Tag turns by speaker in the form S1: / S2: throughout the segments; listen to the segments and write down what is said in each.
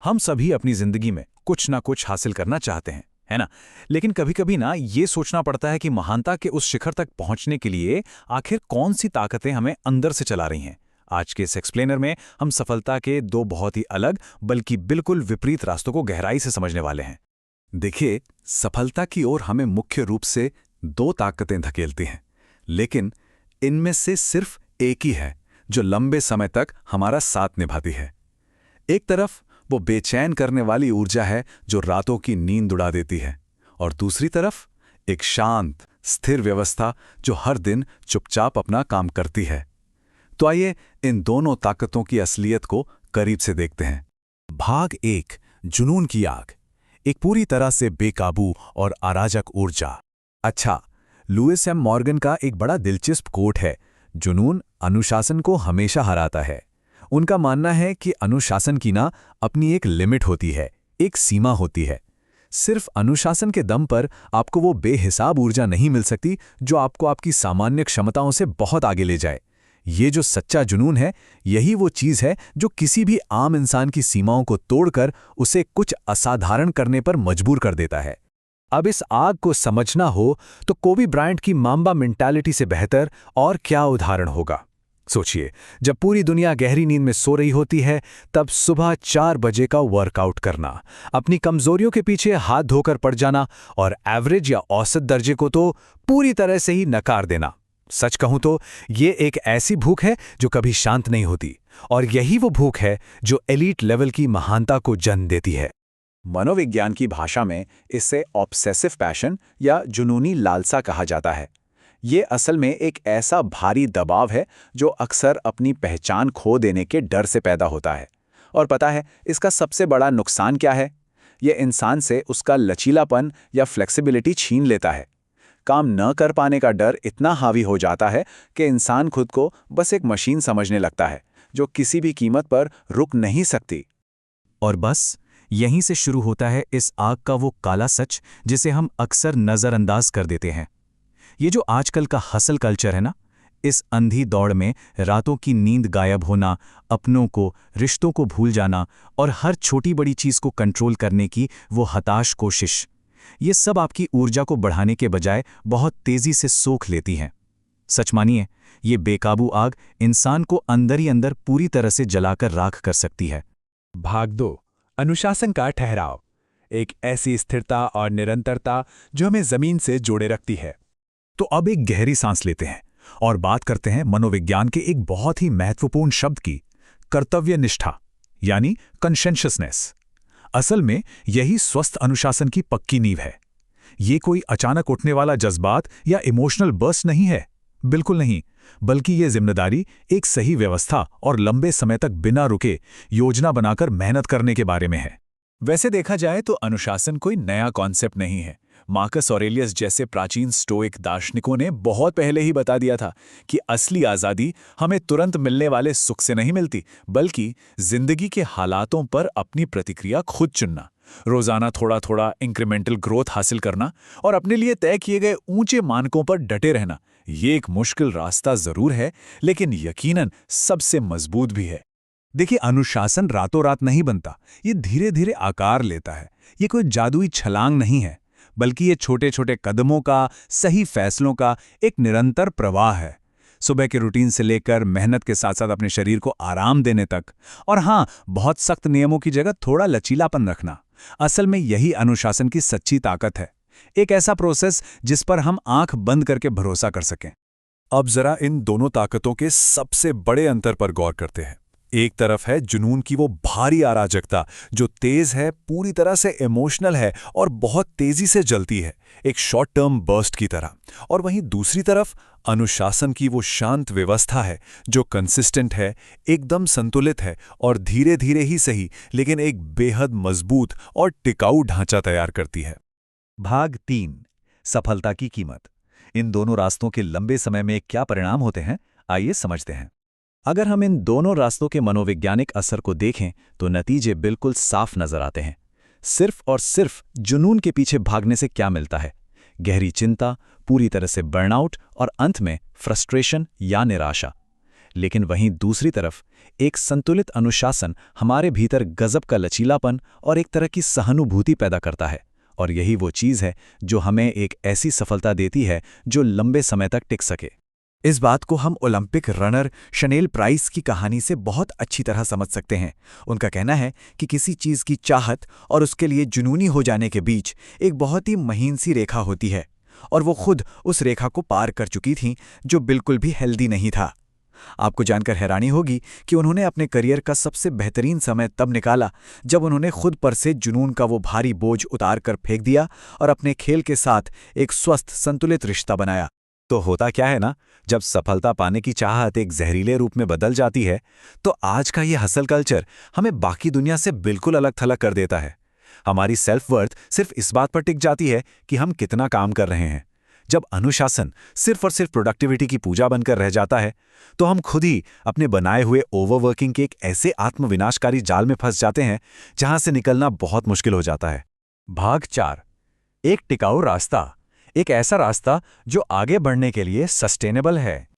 S1: हम सभी अपनी जिंदगी में कुछ ना कुछ हासिल करना चाहते हैं, है ना। लेकिन कभी कभी ना ये सोचना पड़ता है कि महानता के उस शिखर तक पहुंचने के लिए आखिर कौन सी ताकतें हमें अंदर से चला रही हैं। आज के इस एक्सप्लेनर में हम सफलता के दो बहुत ही अलग बल्कि बिल्कुल विपरीत रास्तों को गहराई से समझने वाले हैं।
S2: देखिए, सफलता की ओर हमें मुख्य रूप से दो ताकतें धकेलती हैं, लेकिन इनमें से सिर्फ एक ही है जो लंबे समय तक हमारा साथ निभाती है। एक तरफ वो बेचैन करने वाली ऊर्जा है जो रातों की नींद उड़ा देती है, और दूसरी तरफ एक शांत, स्थिर व्यवस्था जो हर दिन चुपचाप अपना काम करती है। तो आइए इन दोनों ताकतों की असलियत को करीब से देखते हैं।
S1: भाग 1, जुनून की आग। एक पूरी तरह से बेकाबू और अराजक ऊर्जा। अच्छा, लुइस एम मॉर्गन का एक बड़ा दिलचस्प कोट है, जुनून अनुशासन को हमेशा हराता है। उनका मानना है कि अनुशासन की ना अपनी एक लिमिट होती है, एक सीमा होती है। सिर्फ अनुशासन के दम पर आपको वो बेहिसाब ऊर्जा नहीं मिल सकती जो आपको आपकी सामान्य क्षमताओं से बहुत आगे ले जाए। ये जो सच्चा जुनून है, यही वो चीज़ है जो किसी भी आम इंसान की सीमाओं को तोड़कर उसे कुछ असाधारण करने पर मजबूर कर देता है। अब इस आग को समझना हो तो कोबी ब्रायंट की माम्बा मेंटालिटी से बेहतर और क्या उदाहरण होगा। सोचिए, जब पूरी दुनिया गहरी नींद में सो रही होती है, तब सुबह 4 बजे का वर्कआउट करना, अपनी कमजोरियों के पीछे हाथ धोकर पड़ जाना और एवरेज या औसत दर्जे को तो पूरी तरह से ही नकार देना। सच कहूं तो ये एक ऐसी भूख है जो कभी शांत नहीं होती, और यही वो भूख है जो एलीट लेवल की महानता को जन्म देती है।
S2: मनोविज्ञान की भाषा में इसे ऑब्सेसिव पैशन या जुनूनी लालसा कहा जाता है। ये असल में एक ऐसा भारी दबाव है जो अक्सर अपनी पहचान खो देने के डर से पैदा होता है। और पता है इसका सबसे बड़ा नुकसान क्या है? ये इंसान से उसका लचीलापन या फ्लेक्सिबिलिटी छीन लेता है। काम न कर पाने का डर इतना हावी हो जाता है कि इंसान खुद को बस एक मशीन समझने लगता है जो किसी भी कीमत पर रुक नहीं सकती।
S1: और बस यहीं से शुरू होता है इस आग का वो काला सच जिसे हम अक्सर नज़रअंदाज कर देते हैं। ये जो आजकल का हसल कल्चर है ना, इस अंधी दौड़ में रातों की नींद गायब होना, अपनों को, रिश्तों को भूल जाना और हर छोटी बड़ी चीज़ को कंट्रोल करने की वो हताश कोशिश, ये सब आपकी ऊर्जा को बढ़ाने के बजाय बहुत तेज़ी से सोख लेती हैं। सच मानिए, ये बेकाबू आग इंसान को अंदर ही अंदर पूरी तरह से जलाकर राख कर सकती है।
S3: भाग 2, अनुशासन का ठहराव। एक ऐसी स्थिरता और निरंतरता जो हमें जमीन से जोड़े रखती है।
S1: तो अब एक गहरी सांस लेते हैं और बात करते हैं मनोविज्ञान के एक बहुत ही महत्वपूर्ण शब्द की, कर्तव्य निष्ठा यानी कॉन्शियसनेस। असल में यही स्वस्थ अनुशासन की पक्की नींव है। ये कोई अचानक उठने वाला जज्बात या इमोशनल बर्स्ट नहीं है, बिल्कुल नहीं, बल्कि ये जिम्मेदारी एक सही व्यवस्था और लंबे समय तक बिना रुके योजना बनाकर मेहनत करने के बारे में है। वैसे देखा जाए तो अनुशासन कोई नया कॉन्सेप्ट नहीं है। मार्कस ऑरेलियस जैसे प्राचीन स्टोइक दार्शनिकों ने बहुत पहले ही बता दिया था कि असली आज़ादी हमें तुरंत मिलने वाले सुख से नहीं मिलती, बल्कि जिंदगी के हालातों पर अपनी प्रतिक्रिया खुद चुनना, रोजाना थोड़ा थोड़ा इंक्रीमेंटल ग्रोथ हासिल करना और अपने लिए तय किए गए ऊंचे मानकों पर डटे रहना। ये एक मुश्किल रास्ता जरूर है, लेकिन यकीनन सबसे मजबूत भी है। देखिए, अनुशासन रातों रात नहीं बनता, ये धीरे धीरे आकार लेता है। ये कोई जादुई छलांग नहीं है, बल्कि ये छोटे छोटे कदमों का, सही फैसलों का एक निरंतर प्रवाह है। सुबह के रूटीन से लेकर मेहनत के साथ साथ अपने शरीर को आराम देने तक, और हाँ, बहुत सख्त नियमों की जगह थोड़ा लचीलापन रखना। असल में यही अनुशासन की सच्ची ताकत है, एक ऐसा प्रोसेस जिस पर हम आंख बंद करके भरोसा कर सकें।
S2: अब जरा इन दोनों ताकतों के सबसे बड़े अंतर पर गौर करते हैं। एक तरफ है जुनून की वो भारी अराजकता जो तेज है, पूरी तरह से इमोशनल है और बहुत तेजी से जलती है, एक शॉर्ट टर्म बर्स्ट की तरह। और वहीं दूसरी तरफ अनुशासन की वो शांत व्यवस्था है जो कंसिस्टेंट है, एकदम संतुलित है और धीरे धीरे ही सही, लेकिन एक बेहद मजबूत और टिकाऊ ढांचा तैयार करती है।
S1: भाग 3, सफलता की कीमत। इन दोनों रास्तों के लंबे समय में क्या परिणाम होते हैं, आइए समझते हैं। अगर हम इन दोनों रास्तों के मनोवैज्ञानिक असर को देखें तो नतीजे बिल्कुल साफ नजर आते हैं। सिर्फ और सिर्फ जुनून के पीछे भागने से क्या मिलता है? गहरी चिंता, पूरी तरह से बर्नआउट और अंत में फ्रस्ट्रेशन या निराशा।
S2: लेकिन वहीं दूसरी तरफ एक संतुलित अनुशासन हमारे भीतर गजब का लचीलापन और एक तरह की सहानुभूति पैदा करता है, और यही वो चीज़ है जो हमें एक ऐसी सफलता देती है जो लंबे समय तक टिक सके।
S3: इस बात को हम ओलंपिक रनर शनेल प्राइस की कहानी से बहुत अच्छी तरह समझ सकते हैं। उनका कहना है कि किसी चीज़ की चाहत और उसके लिए जुनूनी हो जाने के बीच एक बहुत ही महीन सी रेखा होती है, और वो खुद उस रेखा को पार कर चुकी थीं, जो बिल्कुल भी हेल्दी नहीं था। आपको जानकर हैरानी होगी कि उन्होंने अपने करियर का सबसे बेहतरीन समय तब निकाला जब उन्होंने खुद पर से जुनून का वो भारी बोझ उतार कर फेंक दिया और अपने खेल के साथ एक स्वस्थ संतुलित रिश्ता बनाया।
S2: तो होता क्या है ना, जब सफलता पाने की चाहत एक जहरीले रूप में बदल जाती है, तो आज का ये हसल कल्चर हमें बाकी दुनिया से बिल्कुल अलग थलग कर देता है। हमारी सेल्फ वर्थ सिर्फ इस बात पर टिक जाती है कि हम कितना काम कर रहे हैं। जब अनुशासन सिर्फ और सिर्फ प्रोडक्टिविटी की पूजा बनकर रह जाता है, तो हम खुद ही अपने बनाए हुए ओवरवर्किंग के एक ऐसे आत्मविनाशकारी जाल में फंस जाते हैं जहां से निकलना बहुत मुश्किल हो जाता है।
S3: भाग 4, एक टिकाऊ रास्ता। एक ऐसा रास्ता जो आगे बढ़ने के लिए सस्टेनेबल है।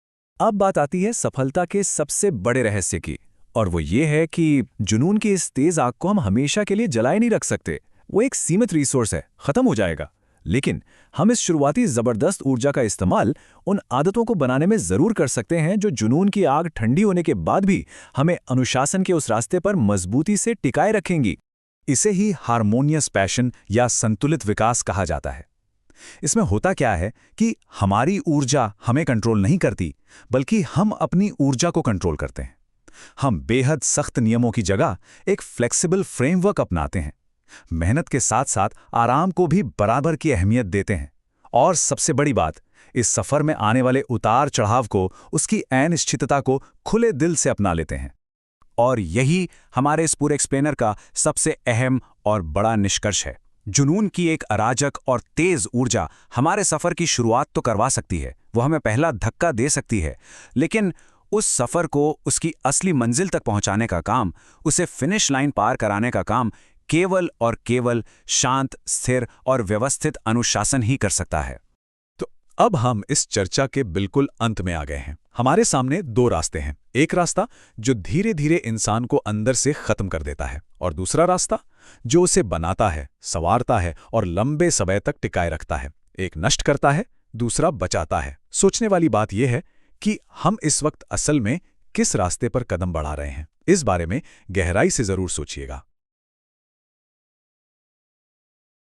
S3: अब बात आती है सफलता के सबसे बड़े रहस्य की, और वो ये है कि जुनून की इस तेज आग को हम हमेशा के लिए जलाए नहीं रख सकते। वो एक सीमित रिसोर्स है, खत्म हो जाएगा। लेकिन हम इस शुरुआती जबरदस्त ऊर्जा का इस्तेमाल उन आदतों को बनाने में जरूर कर सकते हैं जो जुनून की आग ठंडी होने के बाद भी हमें अनुशासन के उस रास्ते पर मजबूती से टिकाए रखेंगी।
S1: इसे ही हार्मोनियस पैशन या संतुलित विकास कहा जाता है। इसमें होता क्या है कि हमारी ऊर्जा हमें कंट्रोल नहीं करती, बल्कि हम अपनी ऊर्जा को कंट्रोल करते हैं। हम बेहद सख्त नियमों की जगह एक फ्लेक्सिबल फ्रेमवर्क अपनाते हैं, मेहनत के साथ साथ आराम को भी बराबर की अहमियत देते हैं, और सबसे बड़ी बात, इस सफर में आने वाले उतार चढ़ाव को, उसकी अनिश्चितता को खुले दिल से अपना लेते हैं।
S2: और यही हमारे इस पूरे एक्सप्लेनर का सबसे अहम और बड़ा निष्कर्ष है। जुनून की एक अराजक और तेज ऊर्जा हमारे सफर की शुरुआत तो करवा सकती है, वो हमें पहला धक्का दे सकती है, लेकिन उस सफर को उसकी असली मंजिल तक पहुंचाने का काम, उसे फिनिश लाइन पार कराने का काम केवल और केवल शांत, स्थिर और व्यवस्थित अनुशासन ही कर सकता है।
S1: तो अब हम इस चर्चा के बिल्कुल अंत में आ गए हैं। हमारे सामने दो रास्ते हैं, एक रास्ता जो धीरे धीरे इंसान को अंदर से खत्म कर देता है, और दूसरा रास्ता जो उसे बनाता है, संवारता है और लंबे समय तक टिकाए रखता है। एक नष्ट करता है, दूसरा बचाता है। सोचने वाली बात यह है कि हम इस वक्त असल में किस रास्ते पर कदम बढ़ा रहे हैं। इस बारे में गहराई से जरूर सोचिएगा।